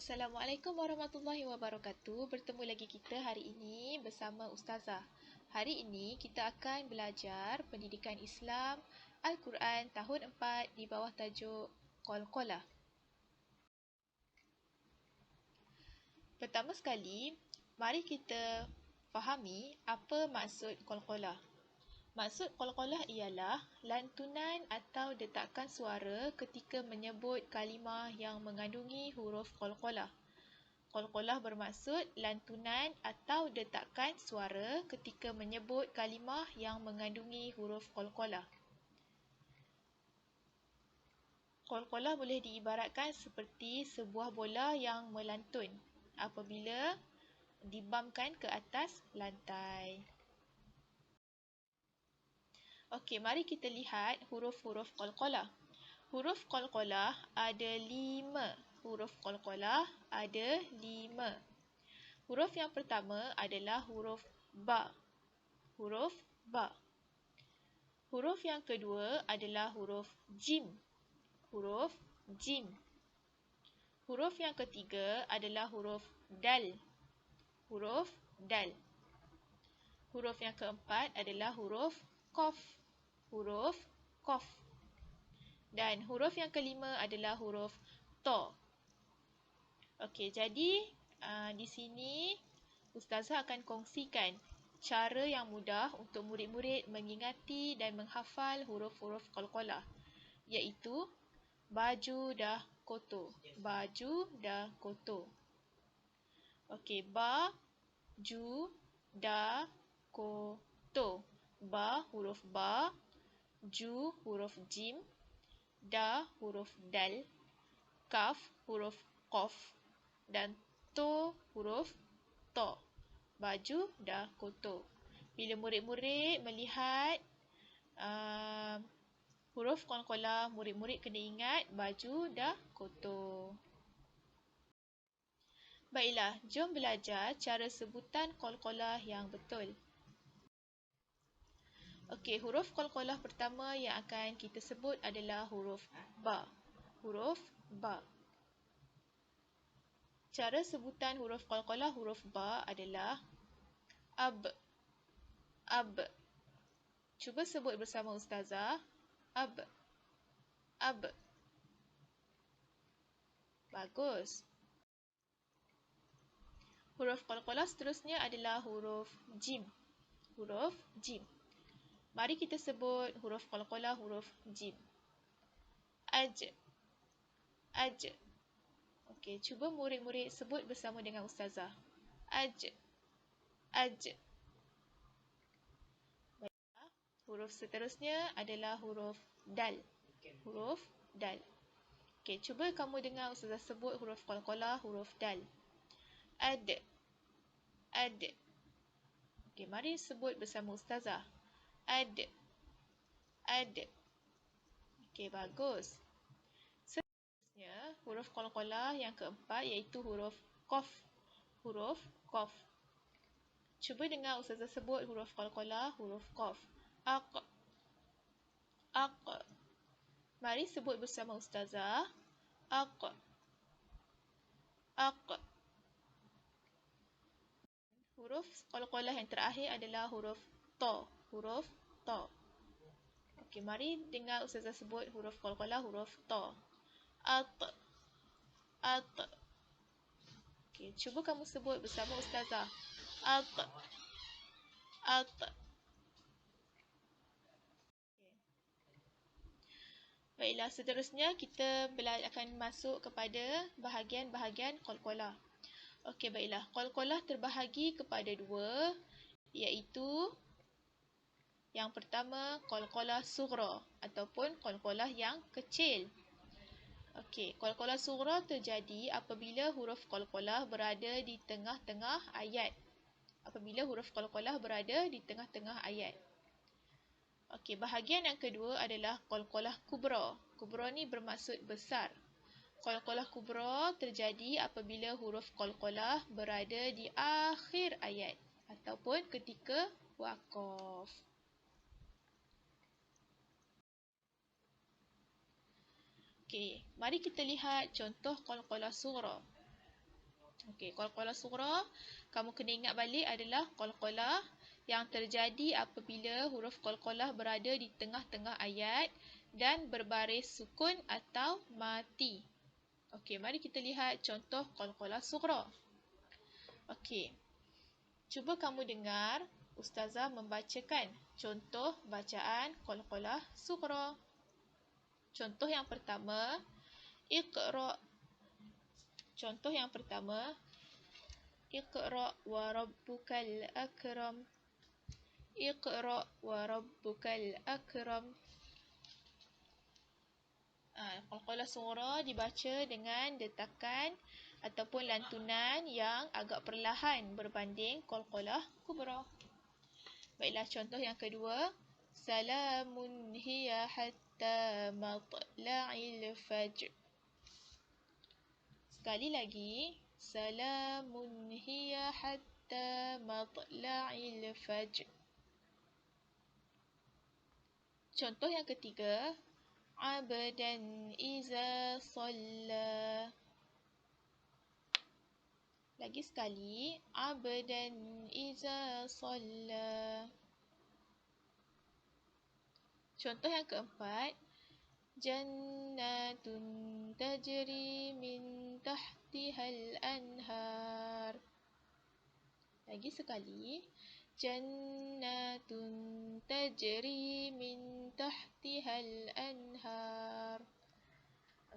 Assalamualaikum warahmatullahi wabarakatuh. Bertemu lagi kita hari ini bersama Ustazah. Hari ini kita akan belajar pendidikan Islam Al-Quran tahun 4 di bawah tajuk Qalqalah. Pertama sekali, mari kita fahami apa maksud Qalqalah. Maksud qalqalah ialah lantunan atau detakan suara ketika menyebut kalimah yang mengandungi huruf qalqalah. Qalqalah bermaksud lantunan atau detakan suara ketika menyebut kalimah yang mengandungi huruf qalqalah. Qalqalah boleh diibaratkan seperti sebuah bola yang melantun apabila dibamkan ke atas lantai. Okey, mari kita lihat huruf-huruf qalqalah. Huruf qalqalah ada 5. Huruf qalqalah ada 5. Huruf yang pertama adalah huruf ba. Huruf ba. Huruf yang kedua adalah huruf jim. Huruf jim. Huruf yang ketiga adalah huruf dal. Huruf dal. Huruf yang keempat adalah huruf qaf. Huruf qaf. Dan huruf yang kelima adalah huruf ta. Okey, jadi di sini Ustazah akan kongsikan cara yang mudah untuk murid-murid mengingati dan menghafal huruf-huruf qalqalah, iaitu baju dah kotor. Baju dah kotor. Okey, ba, ju, da, kotor. Ba huruf ba, ju huruf jim, da huruf dal, kaf huruf qaf dan to huruf ta. Baju dah kotor. Bila murid-murid melihat huruf qalqalah, murid-murid kena ingat baju dah kotor. Baiklah, jom belajar cara sebutan qalqalah yang betul. Okey, huruf qalqalah pertama yang akan kita sebut adalah huruf ba. Huruf ba. Cara sebutan huruf qalqalah huruf ba adalah ab. Ab. Cuba sebut bersama Ustazah. Ab. Ab. Bagus. Huruf qalqalah seterusnya adalah huruf jim. Huruf jim. Mari kita sebut huruf qalqalah huruf jim. Aj. Aj. Okey, cuba murid-murid sebut bersama dengan Ustazah. Aj. Aj. Baiklah, huruf seterusnya adalah huruf dal. Huruf dal. Okey, cuba kamu dengar Ustazah sebut huruf qalqalah huruf dal. Ad. Ad. Okey, mari sebut bersama Ustazah. Ad. Ad. Okey, bagus. Seterusnya, huruf qalqalah yang keempat iaitu huruf qaf. Huruf qaf. Cuba dengar Ustazah sebut huruf qalqalah huruf qaf. Aq. Aq. Mari sebut bersama Ustazah. Aq. Aq. Huruf qalqalah yang terakhir adalah huruf ta. Huruf ta. Okey, mari dengar Ustazah sebut huruf qalqalah huruf ta. At. At. Okey, cuba kamu sebut bersama Ustazah. At. At. Okay. Baiklah, seterusnya kita akan masuk kepada bahagian-bahagian qalqalah. Okey, baiklah. Qalqalah terbahagi kepada dua, iaitu yang pertama qalqalah sughra ataupun qalqalah yang kecil. Okey, qalqalah sughra terjadi apabila huruf qalqalah berada di tengah-tengah ayat. Apabila huruf qalqalah berada di tengah-tengah ayat. Okey, bahagian yang kedua adalah qalqalah kubra. Kubra ni bermaksud besar. Qalqalah kubra terjadi apabila huruf qalqalah berada di akhir ayat ataupun ketika waqaf. Okey, mari kita lihat contoh qalqalah sughra. Okey, qalqalah sughra kamu kena ingat balik adalah qalqalah yang terjadi apabila huruf qalqalah berada di tengah-tengah ayat dan berbaris sukun atau mati. Okey, mari kita lihat contoh qalqalah sughra. Okey. Cuba kamu dengar ustazah membacakan contoh bacaan qalqalah sughra. Contoh yang pertama, Iqra. Contoh yang pertama, Iqra wa rabbukal akram. Iqra wa rabbukal akram. Qalqalah sughra dibaca dengan detakan ataupun lantunan yang agak perlahan berbanding qalqalah kubra. Baiklah, contoh yang kedua, Salamun hiya hatta matla'il fajr. Sekali lagi, Salamun hiya hatta matla'il fajr. Contoh yang ketiga, Abdan iza salla. Lagi sekali, Abdan iza salla. Contoh yang keempat, Jannatun tajri min tahtihal anhar. Lagi sekali, Jannatun tajri min tahtihal anhar.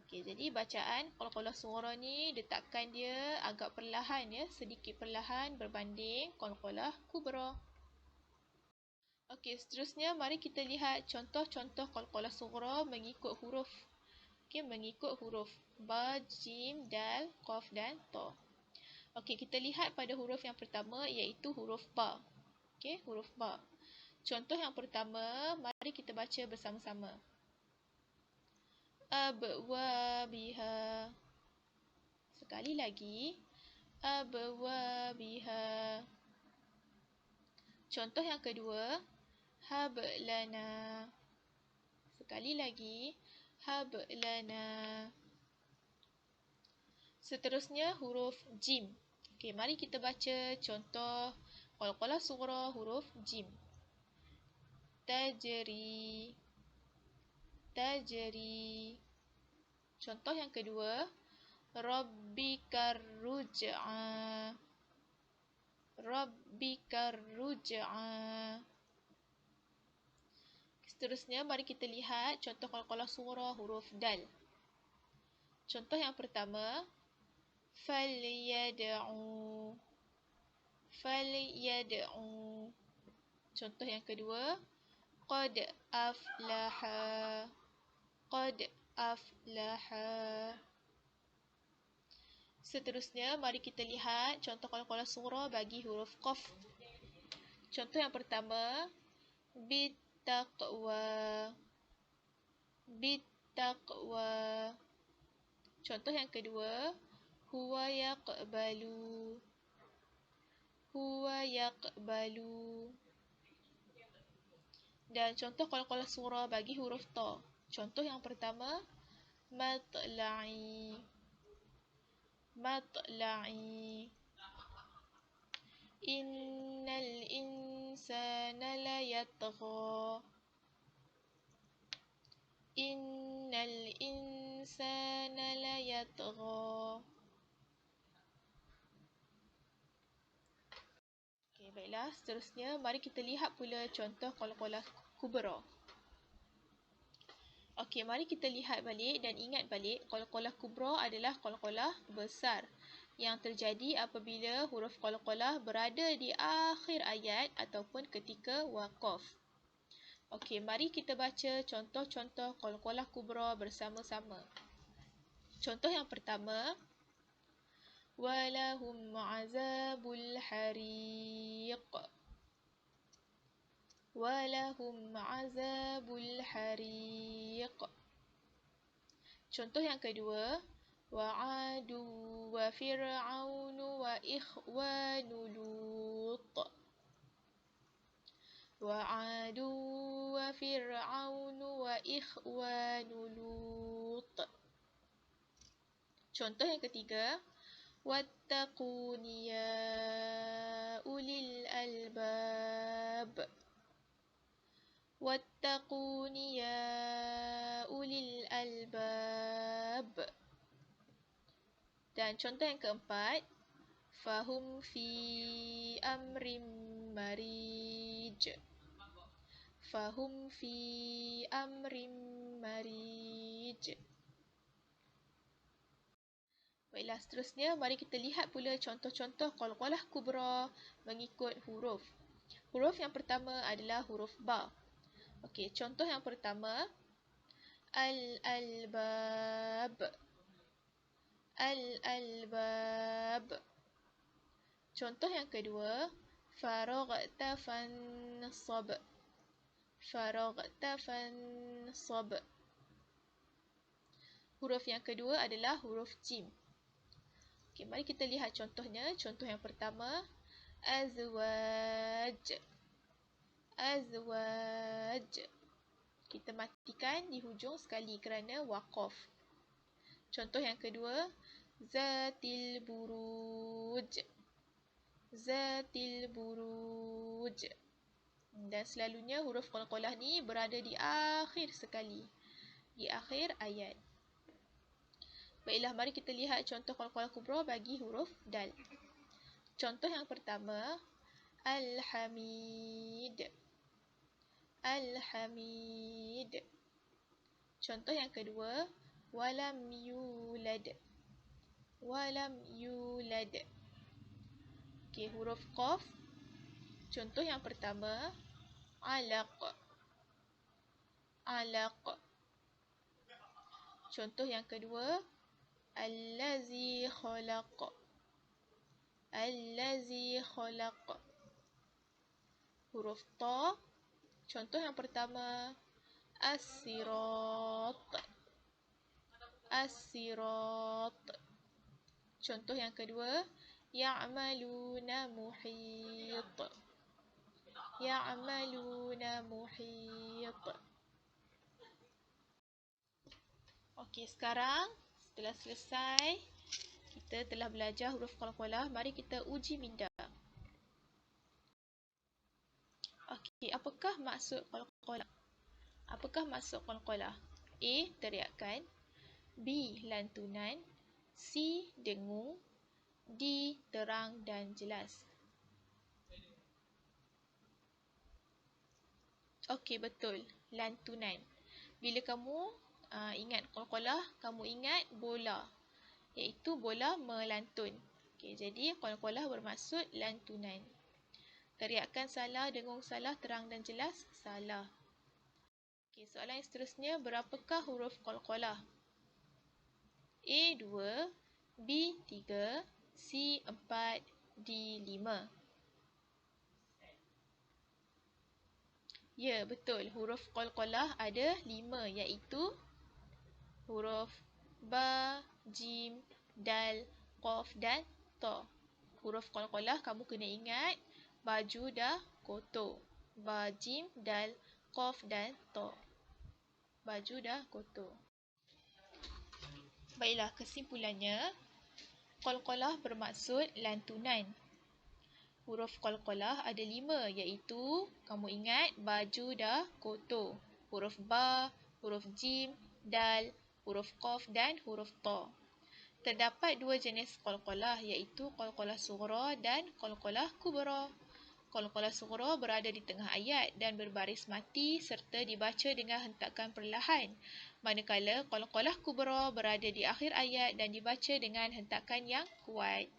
Okey, jadi bacaan qalqalah sughra ni detakan dia agak perlahan ya, sedikit perlahan berbanding qalqalah kubra. Okey, seterusnya mari kita lihat contoh-contoh qalqalah sughra mengikut huruf. Okey, mengikut huruf ba, jim, dal, qaf dan ta. Okey, kita lihat pada huruf yang pertama iaitu huruf ba. Okey, huruf ba. Contoh yang pertama, mari kita baca bersama-sama. Abwabiha. Sekali lagi, abwabiha. Contoh yang kedua, hablana. Sekali lagi, hablana. Seterusnya huruf jim. Okey, mari kita baca contoh qalqalah sughra huruf jim. Tajri. Tajri. Contoh yang kedua, Rabbikar ruj'a. Rabbikar ruj'a. Seterusnya, mari kita lihat contoh qalqalah sughra huruf dal. Contoh yang pertama, falyad'u. Falyad'u. Contoh yang kedua, qad aflaha. Qad aflaha. Seterusnya, mari kita lihat contoh qalqalah sughra bagi huruf qaf. Contoh yang pertama, bittaqwa. Bittaqwa. Contoh yang kedua, huwa yaqbalu. Huwa yaqbalu. Dan contoh qalqalah sughra bagi huruf ta. Contoh yang pertama, matla'i. Matla'i. Innal insana layatgha. Innal insana layatgha. Okey, baiklah. Seterusnya, mari kita lihat pula contoh qalqalah kubra. Okey, mari kita lihat balik dan ingat balik qalqalah kubra adalah qalqalah besar yang terjadi apabila huruf qalqalah berada di akhir ayat ataupun ketika waqaf. Okey, mari kita baca contoh-contoh qalqalah kubra bersama-sama. Contoh yang pertama, walahum azabul hariq. Walahum azabul hariq. Contoh yang kedua, wa'adu wa fir'aunu wa ikhwanu lut. Wa'adu wa fir'aunu wa ikhwanu lut. Contoh yang ketiga, واتقون يا أولي الألباب واتقون يا أولي الألباب. Dan contoh yang keempat, fahum fi amrim marij. Fahum fi amrim marij. Baiklah, seterusnya mari kita lihat pula contoh-contoh qalqalah kubra mengikut huruf. Huruf yang pertama adalah huruf ba. Okey, contoh yang pertama, al-albab. Al-albab. Contoh yang kedua, faraghta fansab. Faraghta fansab. Huruf yang kedua adalah huruf jim. Okey, mari kita lihat contohnya. Contoh yang pertama, azwaj. Azwaj. Kita matikan di hujung sekali kerana waqaf. Contoh yang kedua, zatil buruj. Zatil buruj. Dan selalunya huruf qalqalah ni berada di akhir sekali. Di akhir ayat. Baiklah, mari kita lihat contoh qalqalah kubra bagi huruf dal. Contoh yang pertama, al-hamid. Al-hamid. Contoh yang kedua, walam yulad. Walam yulad. Okey, huruf qaf. Contoh yang pertama, alaq. Alaq. Contoh yang kedua, allazi khalaq. Allazi khalaq. Huruf ta. Contoh yang pertama, as-sirat. As-sirat. Contoh yang kedua, ya'maluna muhit. Ya'maluna muhit. Okey, sekarang setelah selesai, kita telah belajar huruf qalqalah. Mari kita uji minda. Okey, apakah maksud qalqalah? Apakah maksud qalqalah? A. Teriakan. B. Lantunan. C. Dengung. D. Terang dan jelas. Okey, betul. Lantunan. Bila kamu ingat qalqalah, kamu ingat bola. Iaitu bola melantun. Okey, jadi qalqalah bermaksud lantunan. Teriakan salah, dengung salah, terang dan jelas salah. Okey, soalan yang seterusnya, berapakah huruf qalqalah? A 2, B 3, C 4, D 5. Ya, betul. Huruf qalqalah ada 5, iaitu huruf ba, jim, dal, qaf dan ta. Huruf qalqalah kamu kena ingat baju dah kotor. Ba, jim, dal, qaf dan ta. Baju dah kotor. Baiklah, kesimpulannya, qalqalah bermaksud lantunan. Huruf qalqalah ada 5, iaitu kamu ingat baju dah kotor. Huruf ba, huruf jim, dal, huruf qaf dan huruf ta. Terdapat 2 jenis qalqalah, iaitu qalqalah sughra dan qalqalah kubra. Qalqalah sughra berada di tengah ayat dan berbaris mati serta dibaca dengan hentakan perlahan. Manakala qalqalah kubra berada di akhir ayat dan dibaca dengan hentakan yang kuat.